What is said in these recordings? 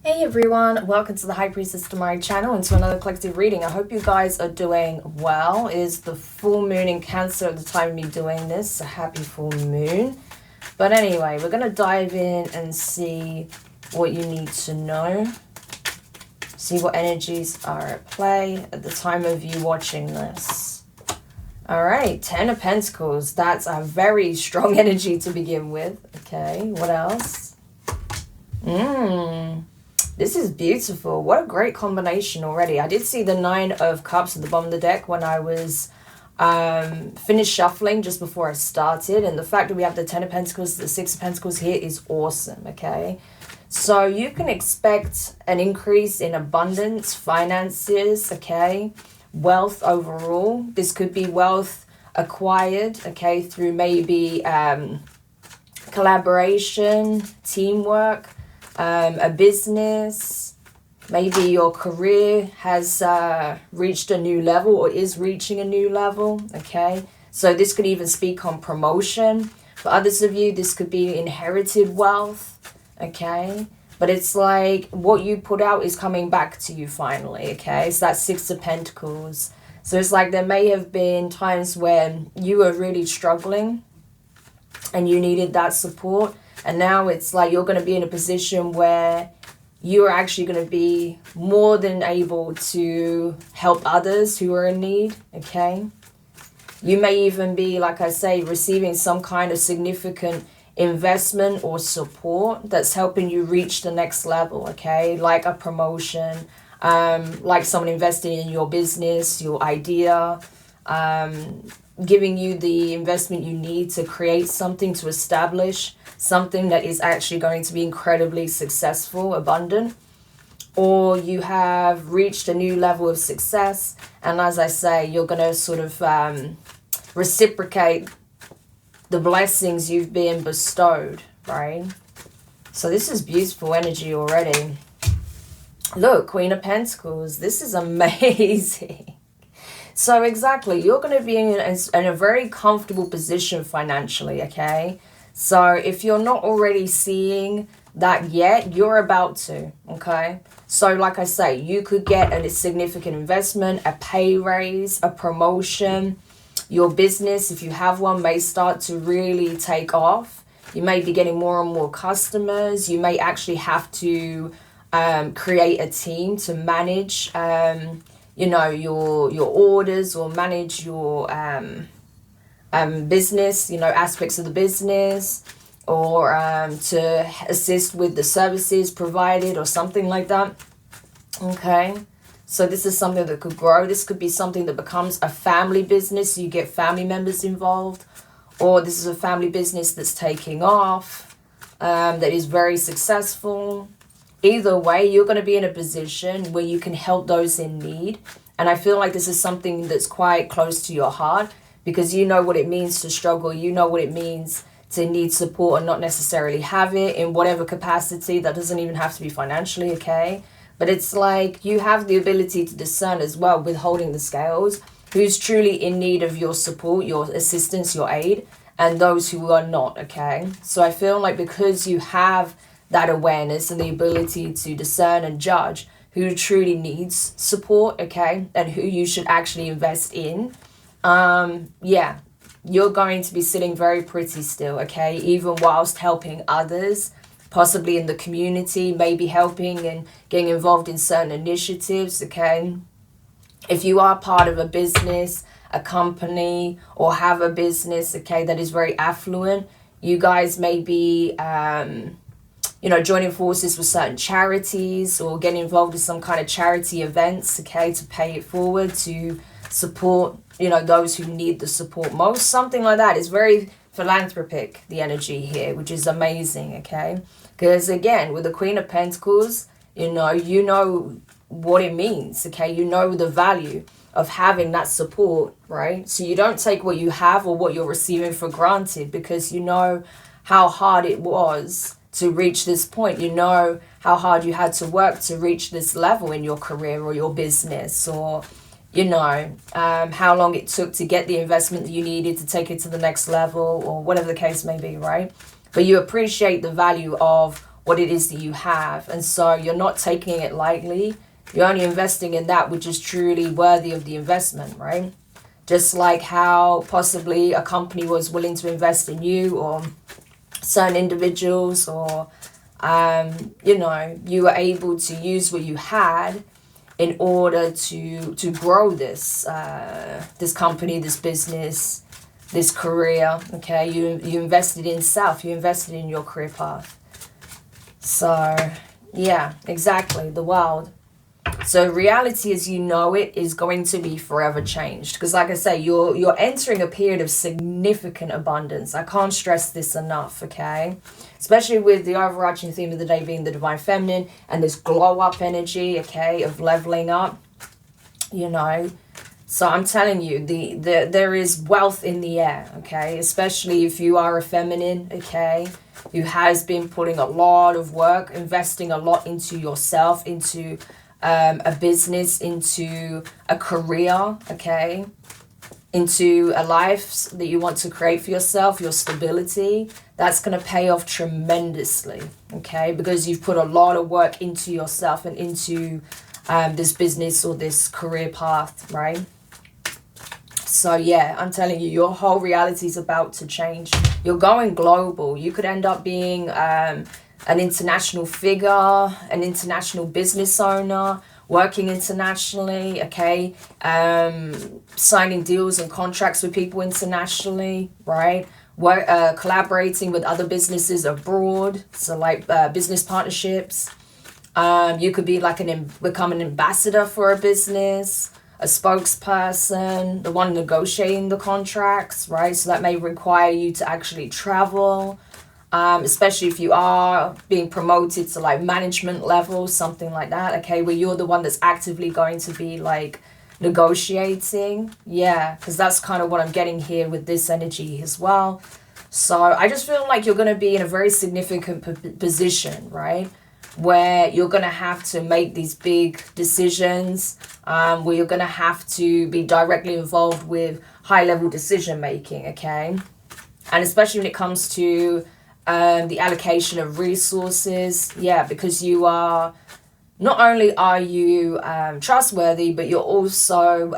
Hey everyone, welcome to the High Priestess Tamari channel and to another collective reading. I hope you guys are doing well. It is the full moon in Cancer at the time of me doing this, so happy full moon. But anyway, we're going to dive in and see what you need to know. See what energies are at play at the time of you watching this. Alright, Ten of Pentacles. That's a very strong energy to begin with. Okay, what else? This is beautiful. What a great combination already. I did see the Nine of Cups at the bottom of the deck when I was finished shuffling just before I started. And the fact that we have the Ten of Pentacles, the Six of Pentacles here is awesome, okay? So you can expect an increase in abundance, finances, okay? Wealth overall. This could be wealth acquired, okay, through maybe collaboration, teamwork, a business, maybe your career has reached a new level or is reaching a new level, okay? So this could even speak on promotion. For others of you, this could be inherited wealth, okay? But it's like what you put out is coming back to you finally, okay? So that's Six of Pentacles. So it's like there may have been times when you were really struggling and you needed that support. And now it's like you're going to be in a position where you're actually going to be more than able to help others who are in need, okay? You may even be, like I say, receiving some kind of significant investment or support that's helping you reach the next level, okay? Like a promotion, like someone investing in your business, your idea, giving you the investment you need to create something, to establish something that is actually going to be incredibly successful, abundant. Or you have reached a new level of success, and as I say, you're going to sort of reciprocate the blessings you've been bestowed, right? So this is beautiful energy already. Look, Queen of Pentacles, this is amazing. So exactly, you're going to be in a very comfortable position financially, okay? So if you're not already seeing that yet, you're about to, okay? So like I say, you could get a significant investment, a pay raise, a promotion. Your business, if you have one, may start to really take off. You may be getting more and more customers. You may actually have to create a team to manage you know, your orders or manage your business, you know, aspects of the business, or to assist with the services provided or something like that. Okay, so this is something that could grow. This could be something that becomes a family business. You get family members involved, or this is a family business that's taking off, that is very successful. Either way, you're going to be in a position where you can help those in need. And I feel like this is something that's quite close to your heart, because you know what it means to struggle. You know what it means to need support and not necessarily have it in whatever capacity. That doesn't even have to be financially, okay? But it's like you have the ability to discern as well, with holding the scales, who's truly in need of your support, your assistance, your aid, and those who are not, okay? So I feel like because you have that awareness and the ability to discern and judge who truly needs support, okay, and who you should actually invest in, yeah, you're going to be sitting very pretty still, okay, even whilst helping others, possibly in the community, maybe helping and getting involved in certain initiatives, okay? If you are part of a business, a company, or have a business, okay, that is very affluent, you guys may be you know, joining forces with certain charities or getting involved in some kind of charity events, okay, to pay it forward, to support, you know, those who need the support most. Something like that is very philanthropic, the energy here, which is amazing, okay? Because again, with the Queen of Pentacles, you know what it means, okay? You know the value of having that support, right? So you don't take what you have or what you're receiving for granted, because you know how hard it was to reach this point. You know how hard you had to work to reach this level in your career or your business, or you know how long it took to get the investment that you needed to take it to the next level, or whatever the case may be, right? But you appreciate the value of what it is that you have. And so you're not taking it lightly. You're only investing in that which is truly worthy of the investment, right? Just like how possibly a company was willing to invest in you, or certain individuals, or you were able to use what you had in order to grow this company, this business, this career. Okay, you invested in self, you invested in your career path. So yeah, exactly, the world. So reality as you know it is going to be forever changed, because like I say, you're entering a period of significant abundance. I can't stress this enough, okay? Especially with the overarching theme of the day being the divine feminine and this glow up energy, okay, of leveling up, So I'm telling you, there is wealth in the air, okay? Especially if you are a feminine, okay, who has been putting a lot of work, investing a lot into yourself, into a business, into a career, okay, into a life that you want to create for yourself, your stability. That's going to pay off tremendously, okay, because you've put a lot of work into yourself and into this business or this career path, right? So yeah, I'm telling you, your whole reality is about to change. You're going global. You could end up being an international figure, an international business owner, working internationally, okay, signing deals and contracts with people internationally, right? Collaborating with other businesses abroad, so like business partnerships. You could be like become an ambassador for a business, a spokesperson, the one negotiating the contracts, right? So that may require you to actually travel, especially if you are being promoted to like management level, something like that, okay, where you're the one that's actively going to be like negotiating. Yeah, because that's kind of what I'm getting here with this energy as well. So I just feel like you're going to be in a very significant position, right, where you're going to have to make these big decisions, where you're going to have to be directly involved with high level decision making, okay? And especially when it comes to the allocation of resources, yeah, because you are, not only are you trustworthy, but you're also,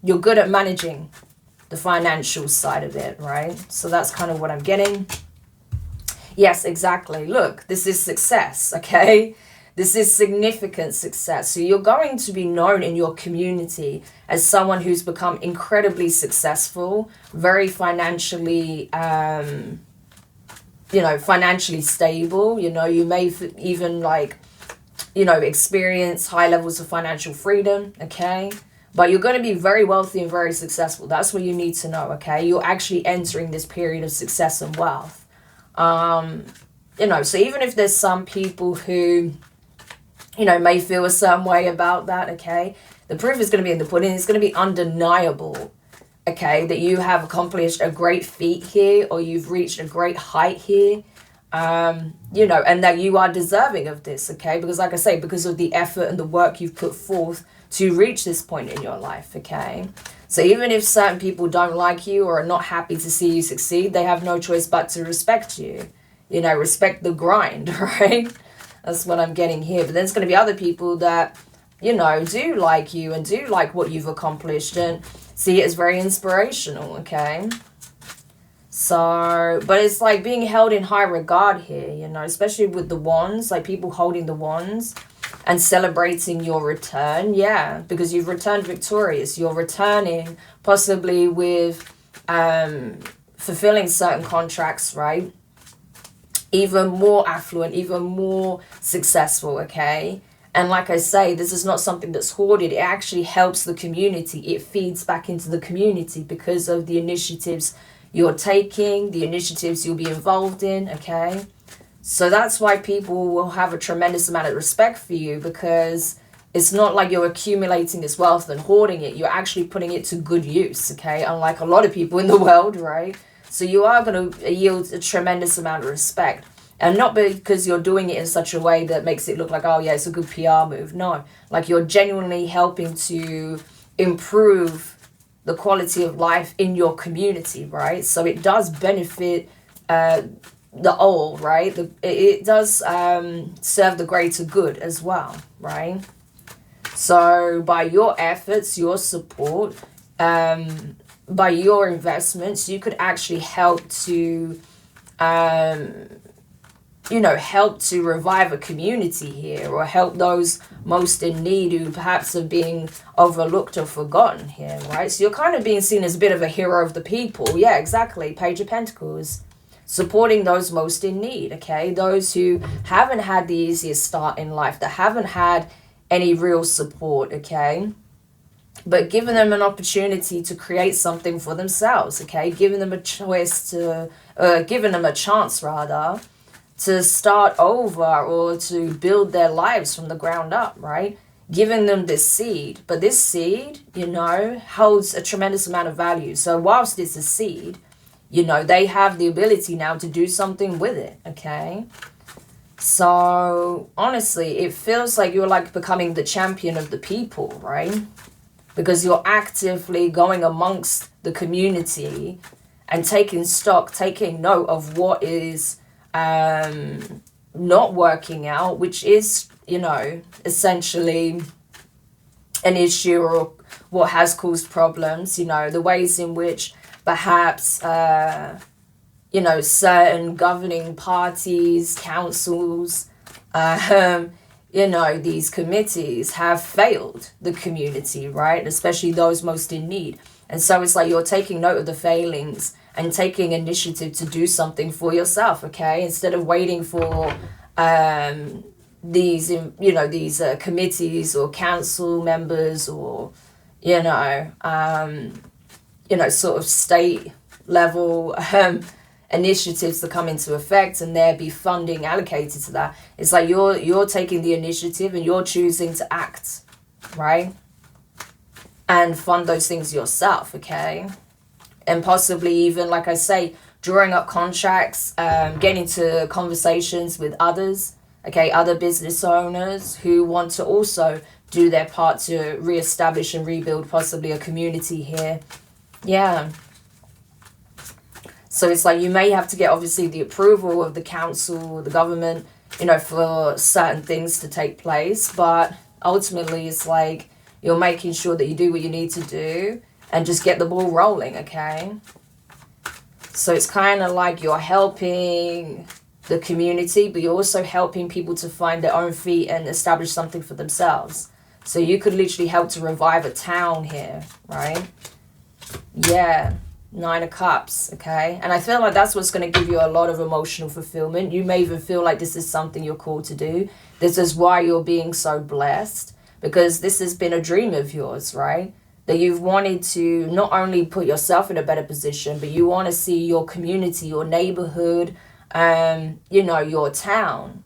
you're good at managing the financial side of it, right? So that's kind of what I'm getting. Yes, exactly. Look, this is success, okay? This is significant success. So you're going to be known in your community as someone who's become incredibly successful, very financially, financially stable. You may even experience high levels of financial freedom, okay? But you're going to be very wealthy and very successful. That's what you need to know, okay? You're actually entering this period of success and wealth. So even if there's some people who, may feel a certain way about that, okay, the proof is going to be in the pudding. It's going to be undeniable, okay, that you have accomplished a great feat here, or you've reached a great height here, and that you are deserving of this, okay, because like I say, because of the effort and the work you've put forth to reach this point in your life, okay. So even if certain people don't like you or are not happy to see you succeed, they have no choice but to respect you. Respect the grind, right? That's what I'm getting here. But then there's going to be other people that, do like you and do like what you've accomplished and see it as very inspirational, okay? So, but it's like being held in high regard here, especially with the wands, like people holding the wands and celebrating your return, yeah, because you've returned victorious. You're returning possibly with fulfilling certain contracts, right? Even more affluent, even more successful, okay? And like I say, this is not something that's hoarded. It actually helps the community. It feeds back into the community because of the initiatives you're taking, the initiatives you'll be involved in, okay? So that's why people will have a tremendous amount of respect for you, because it's not like you're accumulating this wealth and hoarding it. You're actually putting it to good use, okay? Unlike a lot of people in the world, right? So you are going to yield a tremendous amount of respect. And not because you're doing it in such a way that makes it look like, oh yeah, it's a good PR move. No, like you're genuinely helping to improve the quality of life in your community, right? So it does benefit the all, right? It does serve the greater good as well, right? So by your efforts, your support, by your investments, you could actually help to, help to revive a community here, or help those most in need who perhaps are being overlooked or forgotten here, right? So you're kind of being seen as a bit of a hero of the people. Yeah, exactly. Page of Pentacles. Supporting those most in need, okay? Those who haven't had the easiest start in life, that haven't had any real support, okay? But giving them an opportunity to create something for themselves, okay? Giving them a giving them a chance, rather, to start over or to build their lives from the ground up, right? Giving them this seed. But this seed, holds a tremendous amount of value. So whilst it's a seed, they have the ability now to do something with it, okay? So, honestly, it feels like you're like becoming the champion of the people, right? Because you're actively going amongst the community and taking stock, taking note of what is not working out, which is, essentially an issue or what has caused problems, the ways in which perhaps, certain governing parties, councils, these committees have failed the community, right? Especially those most in need. And so it's like you're taking note of the failings and taking initiative to do something for yourself, okay? Instead of waiting for these committees or council members or, sort of state level initiatives to come into effect and there be funding allocated to that. It's like you're taking the initiative and you're choosing to act, right? And fund those things yourself, okay? And possibly even, like I say, drawing up contracts, getting into conversations with others, okay, other business owners who want to also do their part to reestablish and rebuild possibly a community here. Yeah. So it's like you may have to get obviously the approval of the council or the government, for certain things to take place. But ultimately it's like you're making sure that you do what you need to do and just get the ball rolling, okay? So it's kind of like you're helping the community, but you're also helping people to find their own feet and establish something for themselves. So you could literally help to revive a town here, right? Yeah. 9 of Cups, okay? And I feel like that's what's going to give you a lot of emotional fulfillment. You may even feel like this is something you're called to do. This is why you're being so blessed, because this has been a dream of yours, right? That you've wanted to not only put yourself in a better position, but you want to see your community, your neighborhood, your town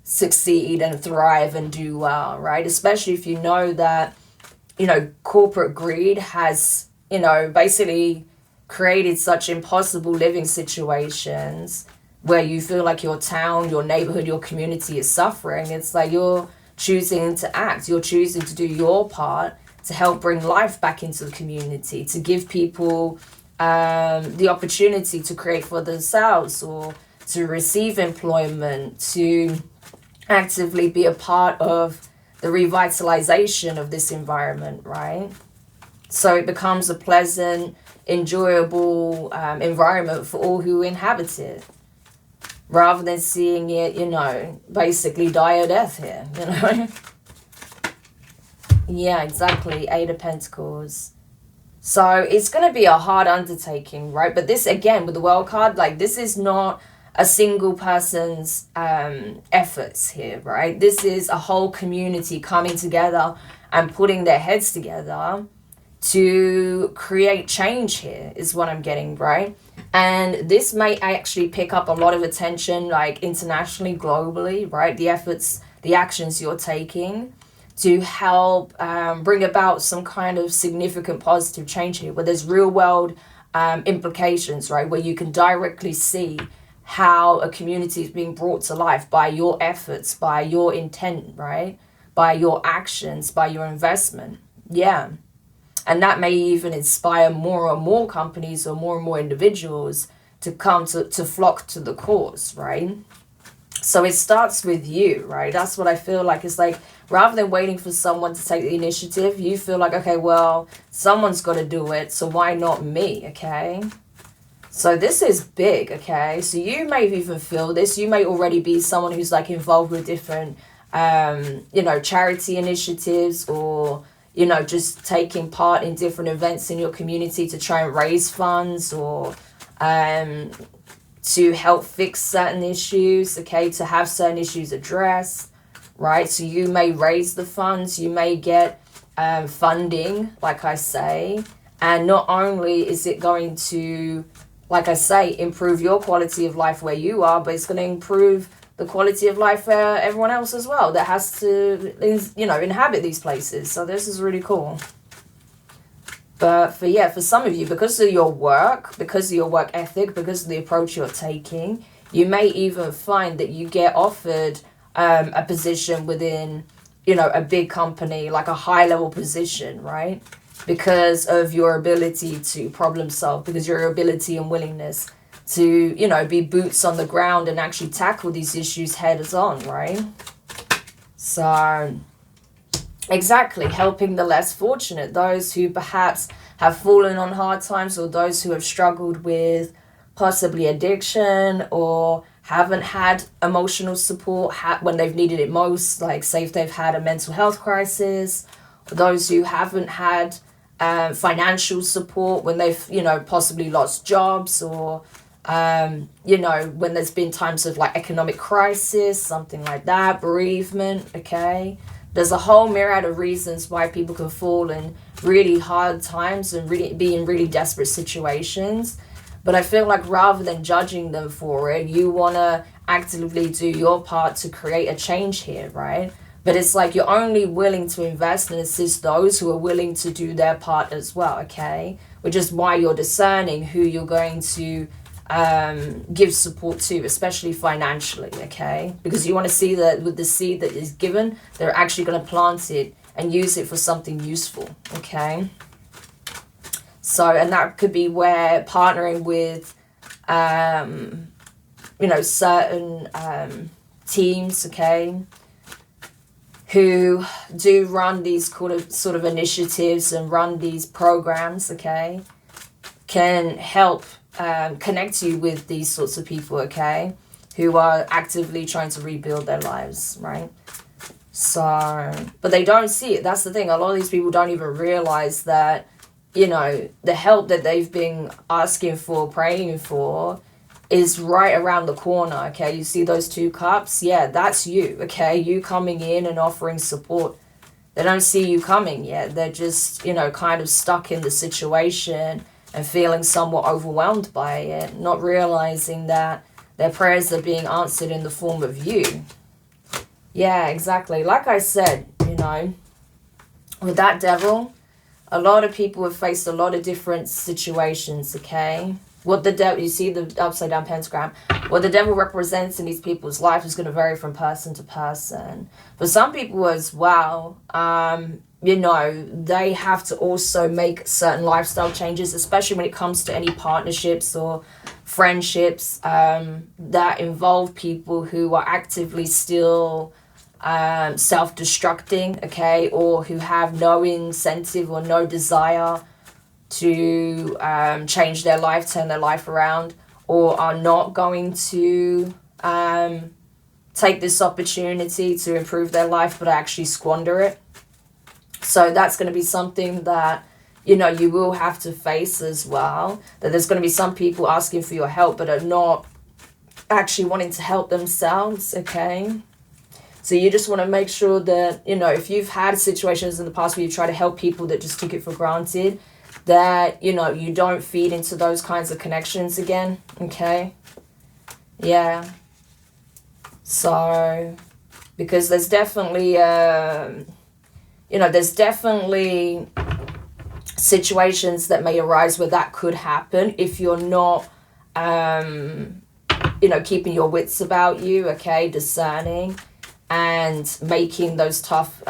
succeed and thrive and do well, right? Especially if you know that, corporate greed has, basically created such impossible living situations where you feel like your town, your neighborhood, your community is suffering. It's like you're choosing to act. You're choosing to do your part to help bring life back into the community, to give people the opportunity to create for themselves or to receive employment, to actively be a part of the revitalization of this environment, right? So it becomes a pleasant, enjoyable environment for all who inhabit it, rather than seeing it, basically die a death here, Yeah, exactly. 8 of Pentacles. So it's going to be a hard undertaking, right? But this, again, with the World card, like this is not a single person's efforts here, right? This is a whole community coming together and putting their heads together to create change here is what I'm getting, right? And this may actually pick up a lot of attention, like internationally, globally, right? The efforts, the actions you're taking to help bring about some kind of significant positive change here, where there's real world implications, right? Where you can directly see how a community is being brought to life by your efforts, by your intent, right? By your actions, by your investment. Yeah. And that may even inspire more and more companies or more individuals to come to flock to the cause, right? So it starts with you, right? That's what I feel like. It's like, rather than waiting for someone to take the initiative, you feel like, okay, well, someone's got to do it, so why not me, okay? So this is big, okay? So you may even feel this. You may already be someone who's like involved with different, charity initiatives, or, just taking part in different events in your community to try and raise funds, or to help fix certain issues, okay, to have certain issues addressed, right? So you may raise the funds, you may get funding, like I say, and not only is it going to, like I say, improve your quality of life where you are, but it's going to improve the quality of life for everyone else as well that has to, inhabit these places. So this is really cool. But for some of you, because of your work ethic, because of the approach you're taking, you may even find that you get offered a position within, a big company, like a high level position, right? Because of your ability to problem solve, because your ability and willingness to, be boots on the ground and actually tackle these issues head on, right? So exactly, helping the less fortunate, those who perhaps have fallen on hard times, or those who have struggled with possibly addiction, or haven't had emotional support when they've needed it most, like say if they've had a mental health crisis, or those who haven't had financial support when they've, possibly lost jobs, or, when there's been times of like economic crisis, something like that, bereavement, okay? There's a whole myriad of reasons why people can fall in really hard times and really be in really desperate situations. But I feel like rather than judging them for it, you want to actively do your part to create a change here, right? But it's like you're only willing to invest and assist those who are willing to do their part as well, okay? Which is why you're discerning who you're going to give support to, especially financially, okay? Because you want to see that with the seed that is given, they're actually going to plant it and use it for something useful, okay? So, and that could be where partnering with, certain teams, okay, who do run these sort of initiatives and run these programs, okay, can help connect you with these sorts of people, okay, who are actively trying to rebuild their lives, right? So, but they don't see it. That's the thing. A lot of these people don't even realize that, the help that they've been asking for, praying for, is right around the corner, okay? You see those 2 cups? Yeah, that's you, okay? You coming in and offering support. They don't see you coming yet. They're just, kind of stuck in the situation and feeling somewhat overwhelmed by it, not realizing that their prayers are being answered in the form of you. Yeah, exactly. Like I said, with that devil, a lot of people have faced a lot of different situations, okay? What the devil, you see the upside down pentagram, what the devil represents in these people's life is going to vary from person to person. For some people as well, they have to also make certain lifestyle changes, especially when it comes to any partnerships or friendships that involve people who are actively still self-destructing, okay, or who have no incentive or no desire to change their life, turn their life around, or are not going to take this opportunity to improve their life but actually squander it. So that's going to be something that, you will have to face as well, that there's going to be some people asking for your help but are not actually wanting to help themselves, okay? So you just want to make sure that, if you've had situations in the past where you try to help people that just took it for granted, that, you don't feed into those kinds of connections again, okay? Yeah. So, because there's definitely, there's definitely situations that may arise where that could happen if you're not, keeping your wits about you, okay, discerning. and making those tough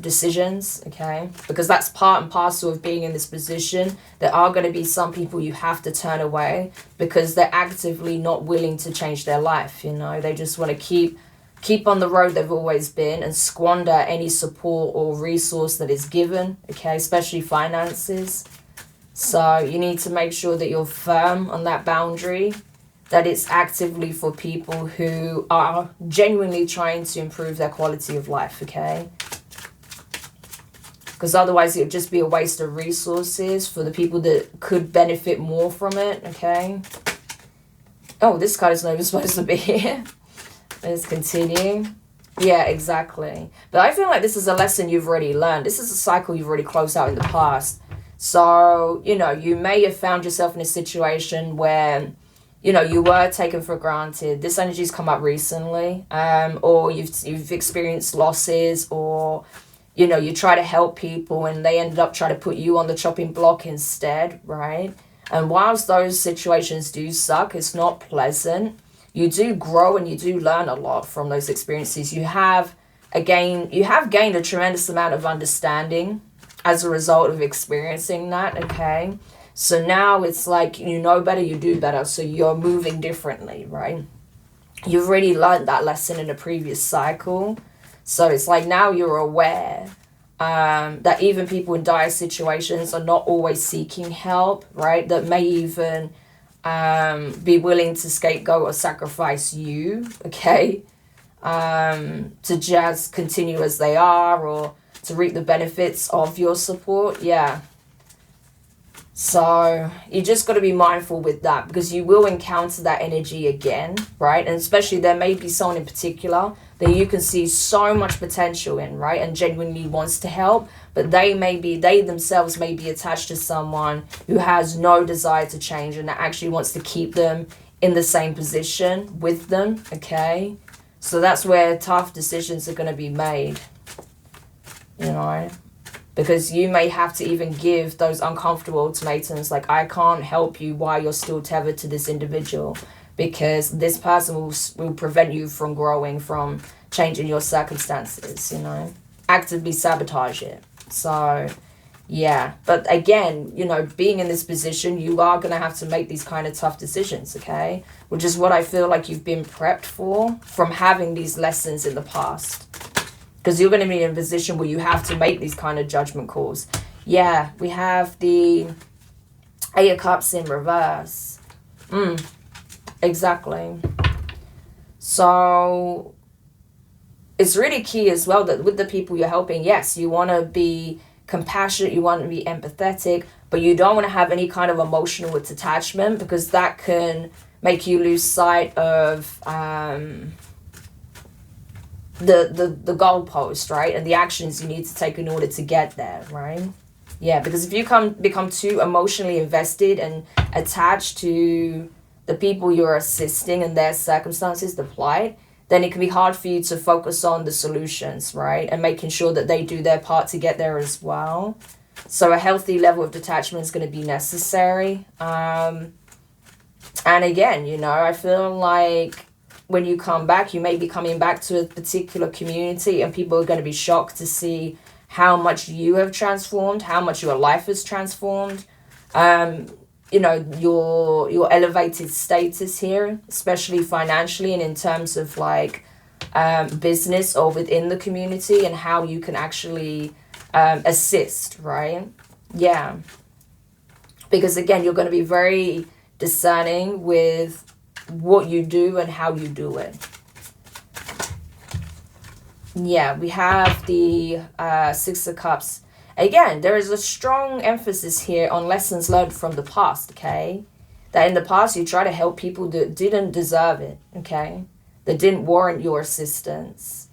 decisions, okay? Because that's part and parcel of being in this position. There are going to be some people you have to turn away because they're actively not willing to change their life, you know? They just want to keep on the road they've always been and squander any support or resource that is given, okay? Especially finances. So you need to make sure that you're firm on that boundary, that it's actively for people who are genuinely trying to improve their quality of life, okay? Because otherwise it would just be a waste of resources for the people that could benefit more from it, okay? Oh, this card is not even supposed to be here. Let's continue. Yeah, exactly. But I feel like this is a lesson you've already learned. This is a cycle you've already closed out in the past. So, you know, you may have found yourself in a situation where, you know, you were taken for granted. This energy's come up recently, or you've experienced losses, or, you know, you try to help people and they ended up trying to put you on the chopping block instead, right? And whilst those situations do suck, it's not pleasant. You do grow and you do learn a lot from those experiences. You have gained a tremendous amount of understanding as a result of experiencing that, okay? So now it's like, you know better, you do better. So you're moving differently, right? You've already learned that lesson in a previous cycle. So it's like now you're aware that even people in dire situations are not always seeking help, right? That may even be willing to scapegoat or sacrifice you, okay? To just continue as they are or to reap the benefits of your support, yeah. So you just got to be mindful with that because you will encounter that energy again, right? And especially there may be someone in particular that you can see so much potential in, right? And genuinely wants to help, but they themselves may be attached to someone who has no desire to change and that actually wants to keep them in the same position with them, okay? So that's where tough decisions are going to be made, you know? Because you may have to even give those uncomfortable ultimatums like, I can't help you while you're still tethered to this individual because this person will prevent you from growing, from changing your circumstances, you know, actively sabotage it. So, yeah. But again, you know, being in this position, you are going to have to make these kind of tough decisions, okay? Which is what I feel like you've been prepped for from having these lessons in the past. Because you're going to be in a position where you have to make these kind of judgment calls. Yeah, we have the Eight of Cups in reverse. Exactly. So it's really key as well that with the people you're helping, yes, you want to be compassionate, you want to be empathetic, but you don't want to have any kind of emotional attachment because that can make you lose sight of the goalpost, right? And the actions you need to take in order to get there, right? Yeah, because if you become too emotionally invested and attached to the people you're assisting and their circumstances, the plight, then it can be hard for you to focus on the solutions, right? And making sure that they do their part to get there as well. So a healthy level of detachment is going to be necessary. And again, you know, I feel like when you come back, you may be coming back to a particular community and people are going to be shocked to see how much you have transformed, how much your life has transformed. You know, your elevated status here, especially financially and in terms of like business or within the community and how you can actually assist, right? Yeah. Because again, you're going to be very discerning with what you do and how you do it. Yeah, we have the Six of Cups. Again, there is a strong emphasis here on lessons learned from the past, okay? That in the past you try to help people that didn't deserve it, okay? That didn't warrant your assistance.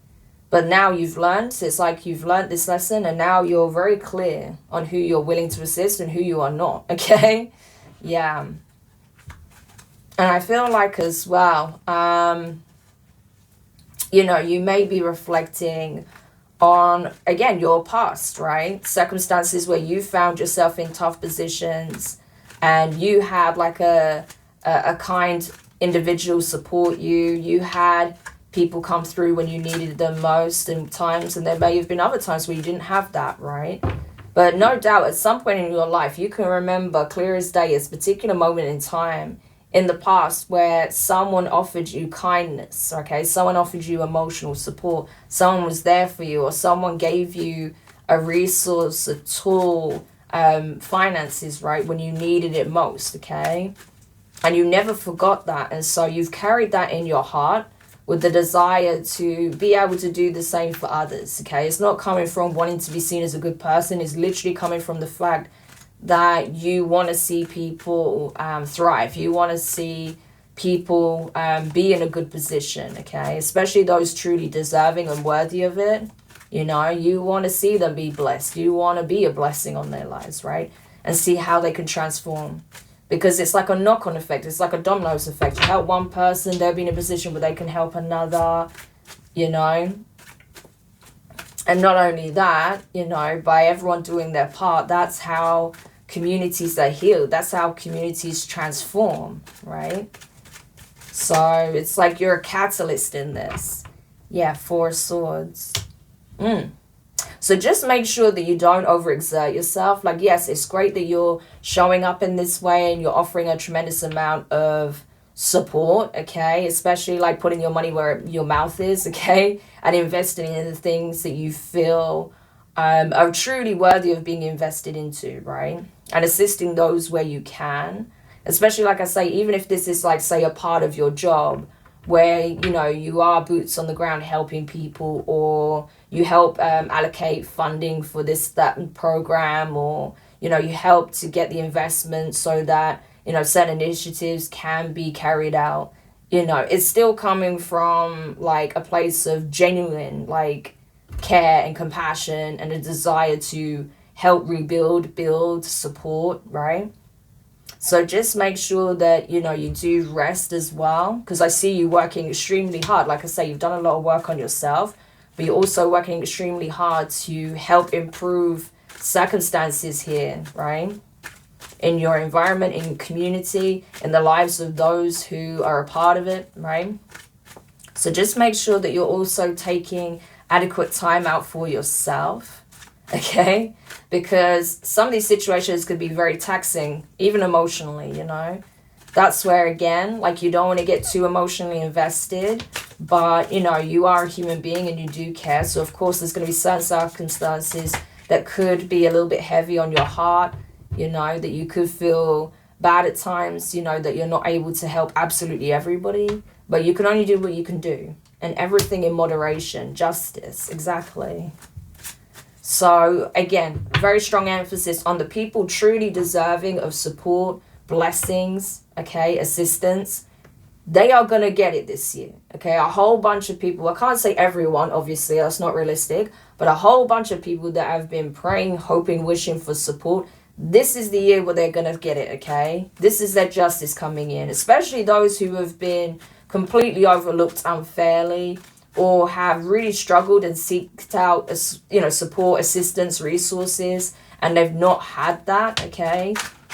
But now you've learned, so it's like you've learned this lesson and now you're very clear on who you're willing to assist and who you are not, okay? Yeah. And I feel like as well, you know, you may be reflecting on, again, your past, right? Circumstances where you found yourself in tough positions and you had like a kind individual support you. You had people come through when you needed them most in times, and there may have been other times where you didn't have that, right? But no doubt at some point in your life, you can remember clear as day a particular moment in time in the past where someone offered you kindness, okay? Someone offered you emotional support. Someone was there for you, or someone gave you a resource, a tool, finances, right, when you needed it most, okay? And you never forgot that. And so you've carried that in your heart with the desire to be able to do the same for others, okay? It's not coming from wanting to be seen as a good person. It's literally coming from the fact that you want to see people thrive. You want to see people be in a good position, okay? Especially those truly deserving and worthy of it. You know, you want to see them be blessed. You want to be a blessing on their lives, right? And see how they can transform. Because it's like a knock-on effect. It's like a dominoes effect. You help one person, they'll be in a position where they can help another, you know. And not only that, you know, by everyone doing their part, that's how communities are healed. That's how communities transform, right? So it's like you're a catalyst in this. Yeah, 4 swords. So just make sure that you don't overexert yourself. Like, yes, it's great that you're showing up in this way and you're offering a tremendous amount of support, okay? Especially like putting your money where your mouth is, okay? And investing in the things that you feel are truly worthy of being invested into, right? And assisting those where you can. Especially, like I say, even if this is like, say, a part of your job where, you know, you are boots on the ground helping people, or you help allocate funding for this, that program, or, you know, you help to get the investment so that, you know, certain initiatives can be carried out. You know, it's still coming from like a place of genuine like care and compassion and a desire to help rebuild, build, support, right? So just make sure that, you know, you do rest as well, because I see you working extremely hard. Like I say, you've done a lot of work on yourself, but you're also working extremely hard to help improve circumstances here, right? In your environment, in your community, in the lives of those who are a part of it, right? So just make sure that you're also taking adequate time out for yourself, okay? Because some of these situations could be very taxing, even emotionally, you know? That's where, again, like, you don't want to get too emotionally invested, but, you know, you are a human being and you do care. So, of course, there's going to be certain circumstances that could be a little bit heavy on your heart, you know, that you could feel bad at times, you know, that you're not able to help absolutely everybody, but you can only do what you can do. And everything in moderation, justice, exactly. So, again, very strong emphasis on the people truly deserving of support, blessings, okay, assistance. They are going to get it this year, okay? A whole bunch of people, I can't say everyone, obviously, that's not realistic, but a whole bunch of people that have been praying, hoping, wishing for support, this is the year where they're going to get it, okay? This is their justice coming in, especially those who have been completely overlooked unfairly, or have really struggled and seeked out, you know, support, assistance, resources, and they've not had that, okay?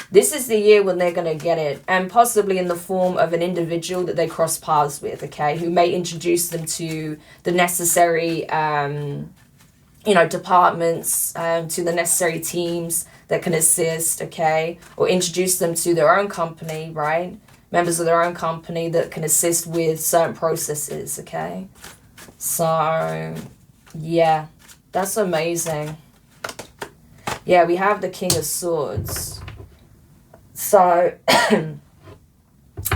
This is the year when they're going to get it, and possibly in the form of an individual that they cross paths with, okay, who may introduce them to the necessary, you know, departments, to the necessary teams that can assist, okay, or introduce them to their own company, right? Members of their own company that can assist with certain processes, okay? So, yeah, that's amazing. Yeah, we have the King of Swords. So,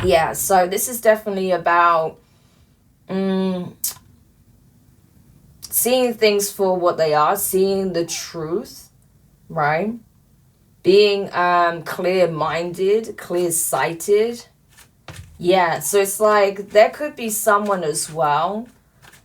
yeah, so this is definitely about seeing things for what they are, seeing the truth, right? Being clear-minded, clear-sighted. Yeah, so it's like there could be someone as well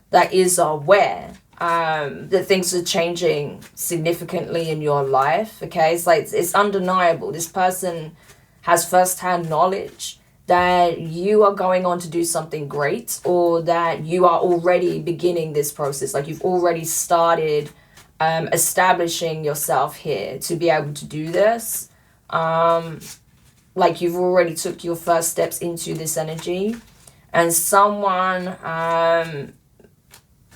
that is aware that things are changing significantly in your life, okay? It's like, it's undeniable. This person has first-hand knowledge that you are going on to do something great, or that you are already beginning this process. Like, you've already started establishing yourself here to be able to do this. Like, you've already took your first steps into this energy. And someone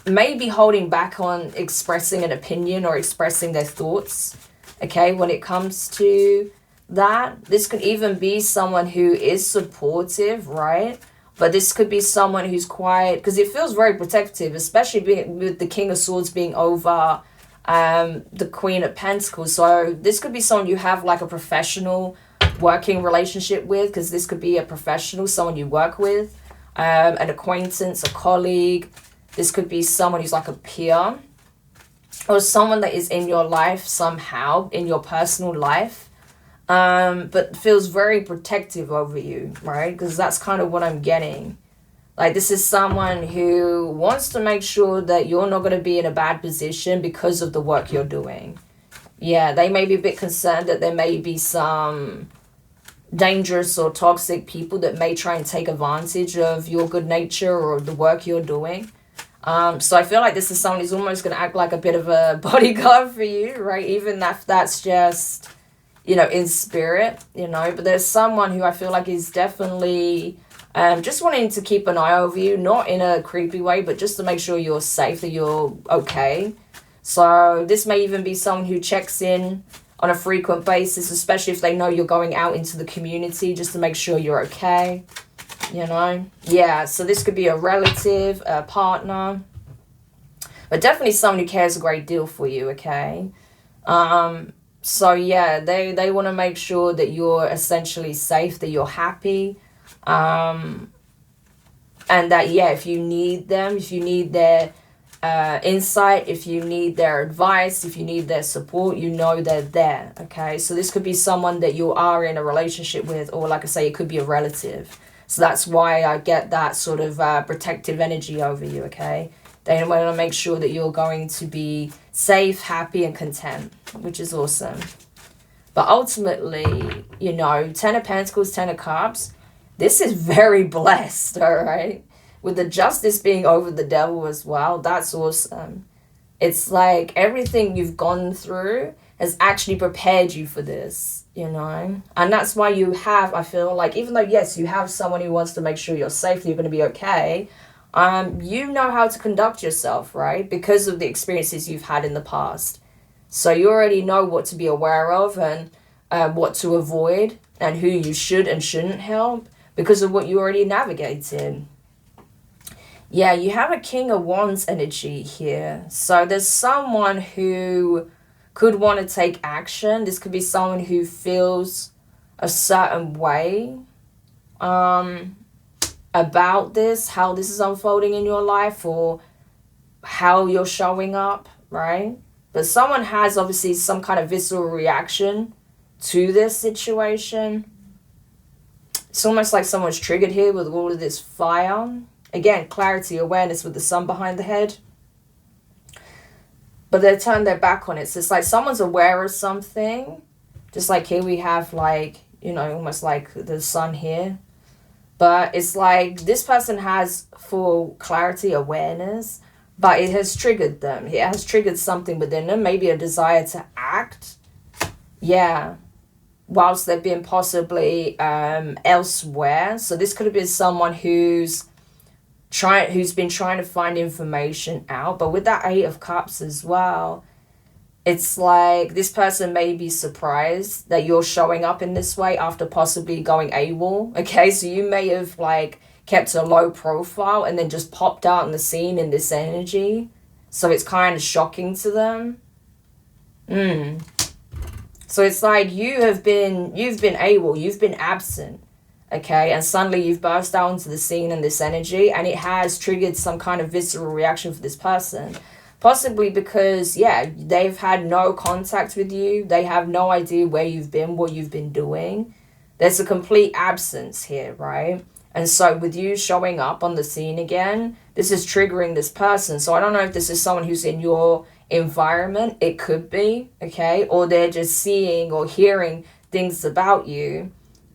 may be holding back on expressing an opinion or expressing their thoughts, okay, when it comes to that. This could even be someone who is supportive, right? But this could be someone who's quiet, because it feels very protective, especially being with the King of Swords being over the Queen of Pentacles. So this could be someone you have like a professional working relationship with, because this could be a professional, someone you work with, an acquaintance, a colleague. This could be someone who's like a peer, or someone that is in your life somehow, in your personal life, but feels very protective over you, right? Because that's kind of what I'm getting. Like, this is someone who wants to make sure that you're not going to be in a bad position because of the work you're doing. Yeah, they may be a bit concerned that there may be some dangerous or toxic people that may try and take advantage of your good nature or the work you're doing. So I feel like this is someone who's almost going to act like a bit of a bodyguard for you, right? Even if that's just, you know, in spirit, you know. But there's someone who I feel like is definitely just wanting to keep an eye over you, not in a creepy way, but just to make sure you're safe, that you're okay. So this may even be someone who checks in on a frequent basis, especially if they know you're going out into the community, just to make sure you're okay. You know, yeah, so this could be a relative, a partner, but definitely someone who cares a great deal for you, okay? So yeah, they want to make sure that you're essentially safe, that you're happy, and that, yeah, if you need them, if you need their insight, if you need their advice, if you need their support, you know they're there, okay? So this could be someone that you are in a relationship with, or like I say, it could be a relative. So that's why I get that sort of protective energy over you, okay? They want to make sure that you're going to be safe, happy, and content, which is awesome. But ultimately, you know, 10 of Pentacles, 10 of Cups, this is very blessed, all right? With the Justice being over the Devil as well, that's awesome. It's like everything you've gone through has actually prepared you for this, you know? And that's why you have, I feel like, even though, yes, you have someone who wants to make sure you're safe, you're going to be okay, you know how to conduct yourself, right? Because of the experiences you've had in the past. So you already know what to be aware of and what to avoid and who you should and shouldn't help because of what you already navigated. Yeah, you have a King of Wands energy here. So there's someone who could want to take action. This could be someone who feels a certain way about this, how this is unfolding in your life, or how you're showing up, right? But someone has obviously some kind of visceral reaction to this situation. It's almost like someone's triggered here with all of this fire. Again, clarity, awareness with the sun behind the head. But they turn their back on it. So it's like someone's aware of something. Just like here we have like, you know, almost like the sun here. But it's like this person has full clarity, awareness, but it has triggered them. It has triggered something within them, maybe a desire to act. Yeah. Whilst they've been possibly elsewhere. So this could have been someone who's been trying to find information out. But with that 8 of Cups as well, it's like this person may be surprised that you're showing up in this way after possibly going AWOL. Okay, so you may have like kept a low profile and then just popped out in the scene in this energy. So it's kind of shocking to them. So it's like you've been AWOL, you've been absent. Okay, and suddenly you've burst out into the scene in this energy, and it has triggered some kind of visceral reaction for this person. Possibly because, yeah, they've had no contact with you. They have no idea where you've been, what you've been doing. There's a complete absence here, right? And so with you showing up on the scene again, this is triggering this person. So I don't know if this is someone who's in your environment. It could be, okay? Or they're just seeing or hearing things about you,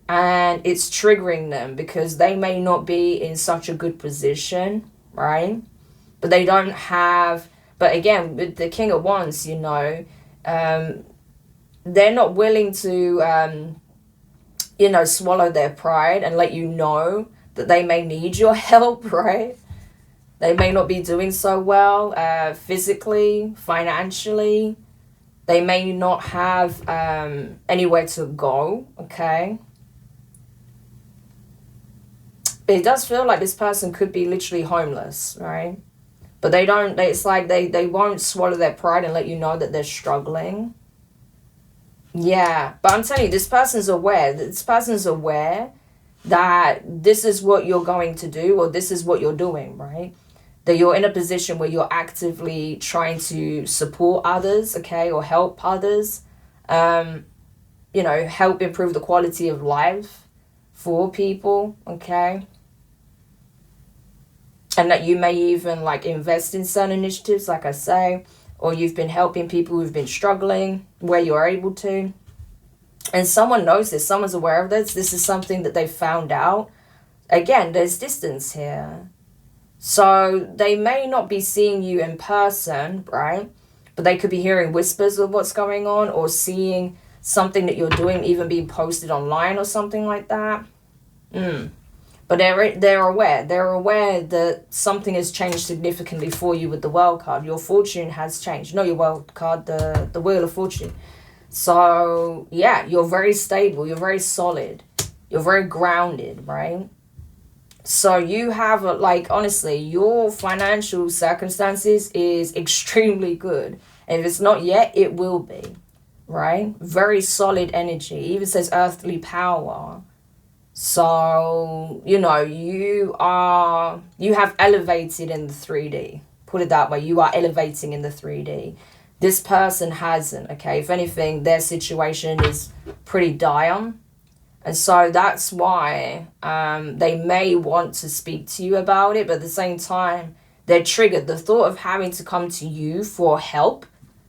and it's triggering them because they may not be in such a good position, right? But they don't have... But again, with the King of Wands, you know, they're not willing to, you know, swallow their pride and let you know that they may need your help, right? They may not be doing so well physically, financially. They may not have anywhere to go, okay? It does feel like this person could be literally homeless, right? But it's like they won't swallow their pride and let you know that they're struggling. Yeah, but I'm telling you, this person's aware. This person's aware that this is what you're going to do, or this is what you're doing, right? That you're in a position where you're actively trying to support others, okay, or help others, you know, help improve the quality of life for people, okay? And that you may even like invest in certain initiatives, like I say, or you've been helping people who've been struggling where you're able to. And someone knows this, someone's aware of this. This is something that they found out. Again, there's distance here. So they may not be seeing you in person, right? But they could be hearing whispers of what's going on, or seeing something that you're doing even being posted online or something like that. But they're aware. They're aware that something has changed significantly for you with the World card. Your fortune has changed. Not your World card, the Wheel of Fortune. So, yeah, you're very stable. You're very solid. You're very grounded, right? So you have, like, honestly, your financial circumstances is extremely good. And if it's not yet, it will be, right? Very solid energy. It even says earthly power. So, you know, you have elevated in the 3D. Put it that way. You are elevating in the 3D. This person hasn't, okay? If anything, their situation is pretty dire. And so that's why they may want to speak to you about it, but at the same time, they're triggered. The thought of having to come to you for help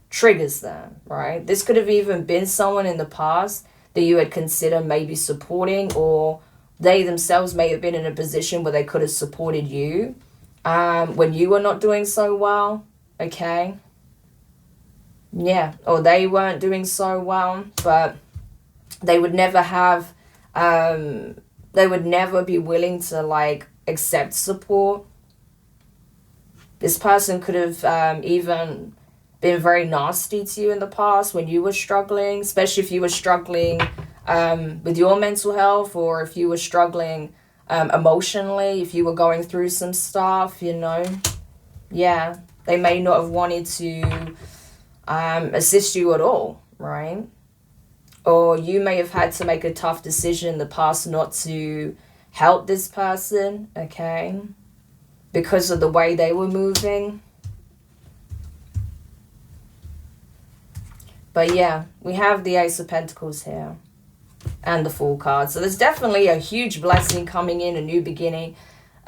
triggers them, right? This could have even been someone in the past that you had considered maybe supporting, or they themselves may have been in a position where they could have supported you when you were not doing so well, okay? Yeah, or they weren't doing so well, but they would never have, they would never be willing to, like, accept support. This person could have even been very nasty to you in the past when you were struggling, especially if you were struggling with your mental health, or if you were struggling emotionally, if you were going through some stuff, you know. Yeah, they may not have wanted to assist you at all, right? Or you may have had to make a tough decision in the past not to help this person, okay, because of the way they were moving. But yeah, we have the Ace of Pentacles here and the Fool card. So there's definitely a huge blessing coming in, a new beginning,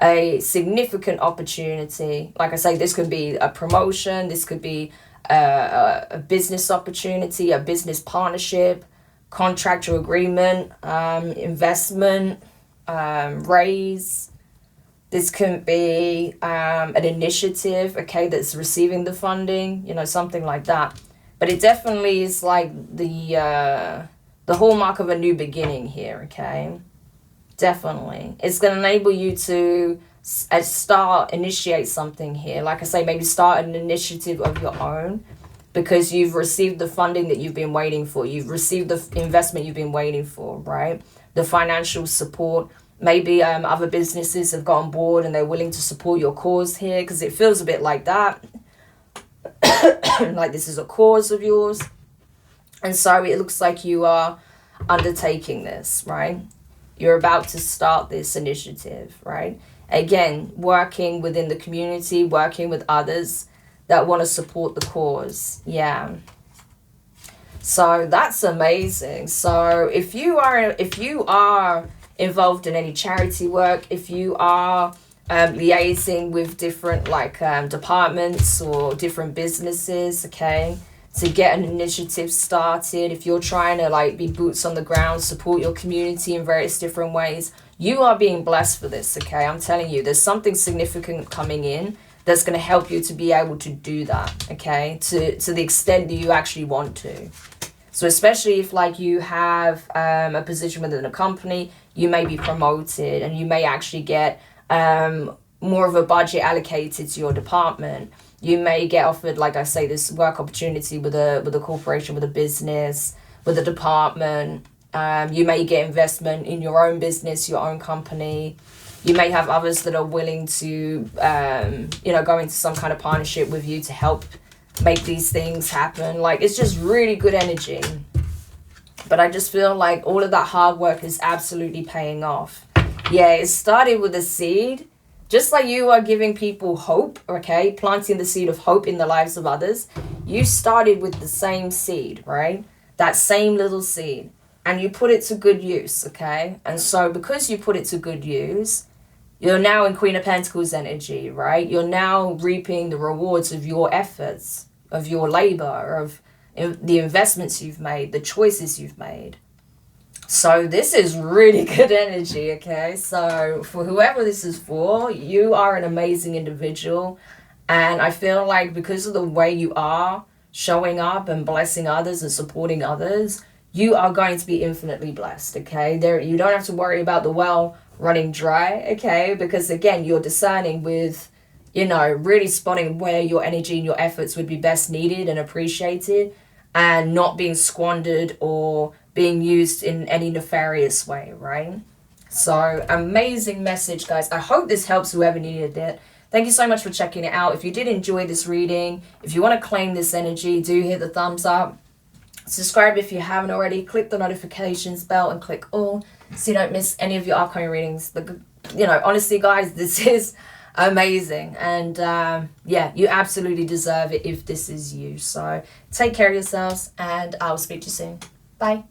a significant opportunity. Like I say, this could be a promotion, this could be a business opportunity, a business partnership, contractual agreement, investment, raise. This could be an initiative, okay, that's receiving the funding, you know, something like that. But it definitely is like the hallmark of a new beginning here, okay? Definitely. It's going to enable you to initiate something here. Like I say, maybe start an initiative of your own, because you've received the funding that you've been waiting for. You've received the investment you've been waiting for, right? The financial support. Maybe other businesses have got on board and they're willing to support your cause here, because it feels a bit like that. Like this is a cause of yours. And so it looks like you are undertaking this, right? You're about to start this initiative, right? Again, working within the community, working with others that want to support the cause. Yeah. So that's amazing. So if you are involved in any charity work, if you are liaising with different departments or different businesses, okay, to get an initiative started, if you're trying to be boots on the ground, support your community in various different ways, you are being blessed for this, okay? I'm telling you, there's something significant coming in that's going to help you to be able to do that, okay, to the extent that you actually want to. So especially if you have a position within a company, you may be promoted, and you may actually get more of a budget allocated to your department. You may get offered, like I say, this work opportunity with a corporation, with a business, with a department. You may get investment in your own business, your own company. You may have others that are willing to, go into some kind of partnership with you to help make these things happen. Like, it's just really good energy. But I just feel like all of that hard work is absolutely paying off. Yeah, it started with a seed. Just like you are giving people hope, okay? Planting the seed of hope in the lives of others. You started with the same seed, right? That same little seed. And you put it to good use, okay? And so because you put it to good use, you're now in Queen of Pentacles energy, right? You're now reaping the rewards of your efforts, of your labor, of the investments you've made, the choices you've made. So this is really good energy, okay? So for whoever this is for, you are an amazing individual. And I feel like because of the way you are showing up and blessing others and supporting others, you are going to be infinitely blessed, okay? You don't have to worry about the well running dry, okay? Because again, you're discerning with, really spotting where your energy and your efforts would be best needed and appreciated, and not being squandered or being used in any nefarious way, right? So amazing message, guys. I hope this helps whoever needed it. Thank you so much for checking it out. If you did enjoy this reading, if you want to claim this energy, do hit the thumbs up. Subscribe if you haven't already. Click the notifications bell and click all so you don't miss any of your upcoming readings. Honestly, guys, this is amazing. And you absolutely deserve it if this is you. So take care of yourselves, and I'll speak to you soon. Bye.